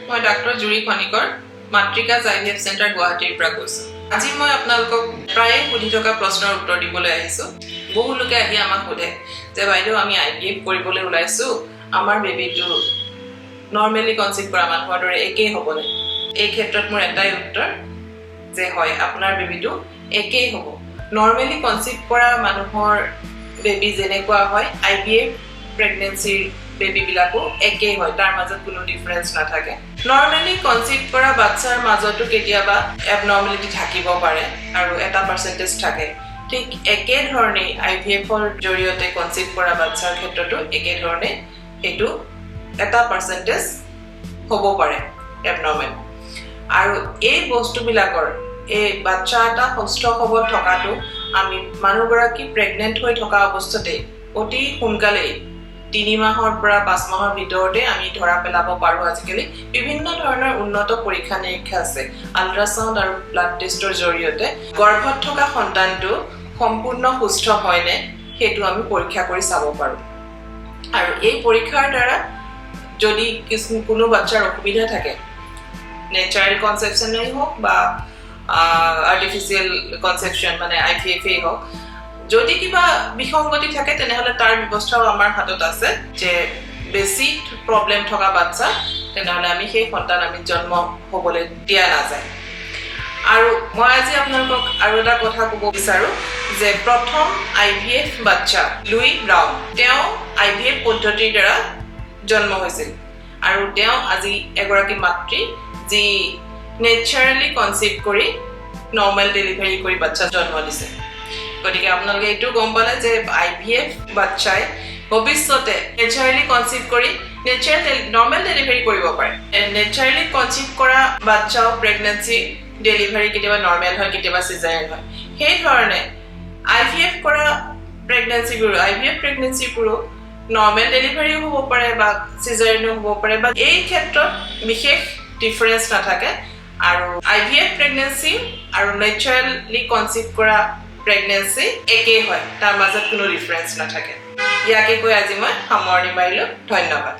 মই ডাক্তৰ জুৰি খনিকৰ MATRIKAS IVF CENTRE গুৱাহাটীৰ পৰা কৈছো। আজি মই আপোনালোকক প্ৰায় সুধি থকা প্ৰশ্নৰ উত্তৰ দিবলৈ আহিছো। বহু লোকে আহি আমাক সোধে যে বাইদেউ আমি IVF কৰিবলৈ ওলাইছো, আমাৰ বেবিটো নৰ্মেলি কনচিভ কৰা মানুহৰ দৰে একেই হ'বনে? এই ক্ষেত্ৰত মোৰ এটাই উত্তৰ যে হয়, আপোনাৰ বেবিটো একেই হ'ব। নৰ্মেলি কনচিভ কৰা মানুহৰ বেবি যেনেকুৱা হয়, IVF প্ৰেগনেন্সিৰ বেবি বিলাকো একেই হয়, তাৰ মাজত কোনো ডিফাৰেন্স নাথাকে। নৰ্মেলি কনচিভ কৰা বাচ্চাৰ মাজতো কেতিয়াবা এবনৰ্মেলিটি থাকিব পাৰে আৰু এটা পাৰ্চেন্টেজ থাকে। ঠিক একে ধৰণে IVFৰ জৰিয়তে কনচিভ কৰা বাচ্চাৰ ক্ষেত্ৰতো একে ধৰণে সেইটো এটা পাৰ্চেন্টেজ হ'ব পাৰে এবনৰ্মেল। আৰু এই বস্তুবিলাকৰ এই বাচ্চা এটা সুস্থ সবল থকাটো আমি মানুহগৰাকী প্ৰেগনেন্ট হৈ থকা অৱস্থাতে অতি সোনকালেই 3 মাহৰ পৰা 5 মাহৰ ভিতৰতে আমি ধৰা পেলাব পাৰো। আজিকালি বিভিন্ন ধৰণৰ উন্নত পৰীক্ষা নিৰীক্ষা আছে, আল্ট্ৰাসাউণ্ড আৰু ব্লাড টেষ্টৰ জৰিয়তে গৰ্ভত থকা সন্তানটো সম্পূৰ্ণ সুস্থ হয়নে সেইটো আমি পৰীক্ষা কৰি চাব পাৰো। আৰু এই পৰীক্ষাৰ দ্বাৰা যদি কোনো বাচ্চাৰ অসুবিধা থাকে, নেচাৰেল কনসেপশনেই হোক বা আৰ্টিফিচিয়েল কনসেপশন মানে IVF হোক, যদি কিবা বিসংগতি থাকে তেনেহলে তাৰ ব্যৱস্থাও আমাৰ হাতত আছে। যে বেছি প্ৰবলেম থকা বাচ্চা তেনেহলে আমি সেই সন্তান আমি জন্ম হ'বলৈ দিয়া নাযায়। আৰু মই আজি আপোনালোকক আৰু এটা কথা ক'ব বিচাৰো যে প্ৰথম IVF বাচ্চা লুই ব্ৰাউন, তেওঁ IVF পদ্ধতিৰ দ্বাৰা জন্ম হৈছিল আৰু তেওঁ আজি এগৰাকী মাতৃ যি নেচাৰেলি কনচিভ কৰি নৰ্মেল ডেলিভাৰী কৰি বাচ্চা জন্ম দিছে। গতিকে আপোনালোকে এইটো গম পালে যে IVF বাচ্চাই ভৱিষ্যতে নেচাৰেলি কনচিভ কৰি নৰ্মেল ডেলিভাৰী কৰিব পাৰে। নেচাৰেলি কনচিভ কৰা বাচ্চাও প্ৰেগনেন্সি ডেলিভাৰী কেতিয়াবা নৰ্মেল হয়, কেতিয়াবা সিজাৰিয়ান হয়। সেই ধৰণে IVF কৰা IVF প্ৰেগনেন্সিবোৰো নৰ্মেল ডেলিভাৰীও হ'ব পাৰে বা সিজাৰিয়ানো হ'ব পাৰে, বা এই ক্ষেত্ৰত বিশেষ ডিফাৰেন্স নাথাকে। আৰু IVF প্ৰেগনেন্সি আৰু নেচাৰেলি কনচিভ কৰা প্ৰেগনেন্সি একেই হয়, তাৰ মাজত কোনো ডিফাৰেন্স নাথাকে। ইয়াকে কৈ আজি মই সামৰণি মাৰিলোঁ। ধন্যবাদ।